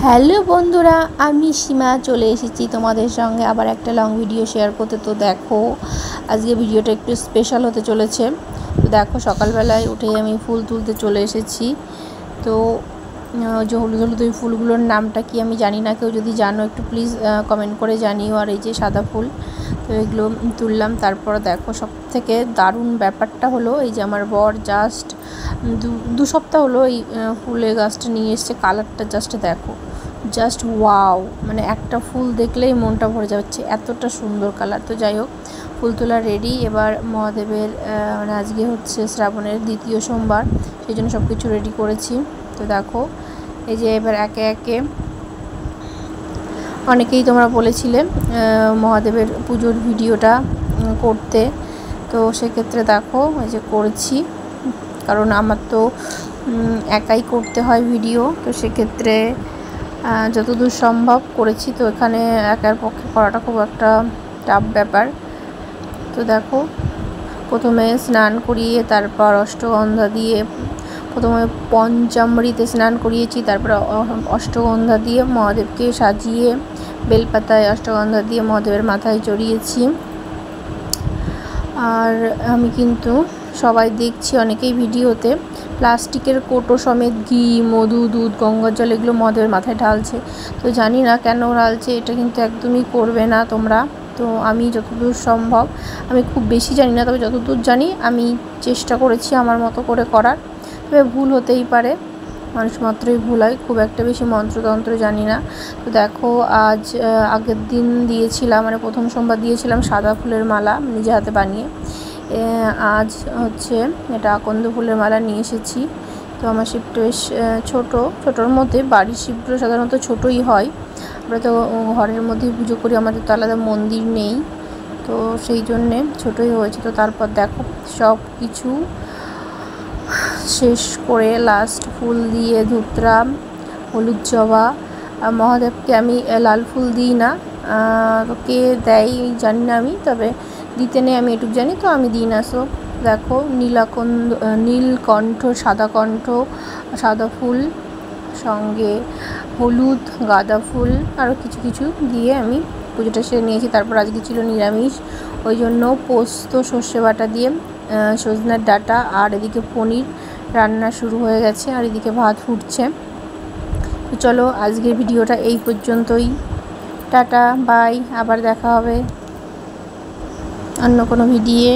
Hello বন্ধুরা, আমি সীমা চলে এসেছি তোমাদের সঙ্গে আবার একটা লং ভিডিও শেয়ার করতে। তো দেখো, আজকে ভিডিওটা একটু স্পেশাল হতে চলেছে। তো দেখো, সকালবেলায় উঠে আমি ফুল তুলতে চলে এসেছি। তো যে হলুদ হলুদ ওই ফুলগুলোর নামটা কি আমি জানি না, কেউ যদি জানো একটু প্লিজ কমেন্ট করে জানিও। আর এই যে সাদা ফুল, তো এগুলো তুললাম। তারপর দেখো, সব থেকে দারুণ ব্যাপারটা হলো এই যে আমার বর জাস্ট দু সপ্তাহ হলো এই ফুলের গাছটা নিয়ে এসছে। কালারটা জাস্ট দেখো, জাস্ট ওয়াও, মানে একটা ফুল দেখলেই মনটা ভরে যাচ্ছে, এতটা সুন্দর কালার। তো যাই হোক, ফুল তোলা রেডি। এবার মহাদেবের মানে আজকে হচ্ছে শ্রাবণের দ্বিতীয় সোমবার, সেই জন্য সব কিছু রেডি করেছি। তো দেখো, এই যে এবার একে একে অনেকেই তোমরা বলেছিলে মহাদেবের পুজোর ভিডিওটা করতে, তো সেক্ষেত্রে দেখো এই যে করেছি। কারণ আমার তো একাই করতে হয় ভিডিও, তো সেক্ষেত্রে যতদূর সম্ভব করেছি। তো এখানে একার পক্ষে করাটা খুব একটা টাফ ব্যাপার। তো দেখো, প্রথমে স্নান করিয়ে তারপর অষ্টগন্ধা দিয়ে, প্রথমে পঞ্চামৃতে স্নান করিয়েছি, তারপর অষ্টগন্ধা দিয়ে মহাদেবকে সাজিয়ে বেলপাতায় অষ্টগন্ধা দিয়ে মহাদেবের মাথায় চড়িয়েছি। আর আমি কিন্তু সবাই দেখছি অনেকেই ভিডিওতে প্লাস্টিকের কৌটো সমেত ঘি, মধু, দুধ, গঙ্গার জল এগুলো মহাদেবের মাথায় ঢালছে। তো জানি না কেন ঢালছে, এটা কিন্তু একদমই করবে না তোমরা। তো আমি যতদূর সম্ভব, আমি খুব বেশি জানি না, তবে যতদূর জানি আমি চেষ্টা করেছি আমার মতো করে করার। তবে ভুল হতেই পারে, মানুষ মাত্রই ভুল হয়, খুব একটা বেশি মন্ত্রতন্ত্র জানি না। তো দেখো, আজ আগের দিন দিয়েছিলাম, মানে প্রথম সোমবার দিয়েছিলাম সাদা ফুলের মালা নিজে হাতে বানিয়ে। আজ হচ্ছে এটা আকন্দ ফুলের মালা নিয়ে এসেছি। তো আমার শিবটা বেশ ছোটোর মধ্যে, বাড়ির শিবগুলো সাধারণত ছোটোই হয়। আমরা তো ঘরের মধ্যেই পুজো করি, আমাদের তো আলাদা মন্দির নেই, তো সেই জন্যে ছোটোই হয়েছে। তো তারপর দেখো, সব কিছু শেষ করে লাস্ট ফুল দিয়ে ধুতরা, হলুদ জবা। মহাদেবকে আমি লাল ফুল দিই না, তো কে দেয় জানি না আমি, তবে দিতে নেই আমি এটুকু জানি, তো আমি দিই না। সো দেখো, নীলকণ্ঠ, সাদা ফুল, সঙ্গে হলুদ, গাঁদা ফুল, আরও কিছু কিছু দিয়ে আমি পুজোটা সেরে নিয়েছি। তারপর আজকে ছিল নিরামিষ, ওই জন্য পোস্ত সর্ষে বাটা দিয়ে সজনের ডাঁটা আর এদিকে পনির রান্না শুরু হয়ে গেছে, আর এদিকে ভাত ফুটছে। তো চলো, আজকের ভিডিওটা এই পর্যন্তই। টাটা, বাই, আবার দেখা হবে অন্য কোনো ভিডিও।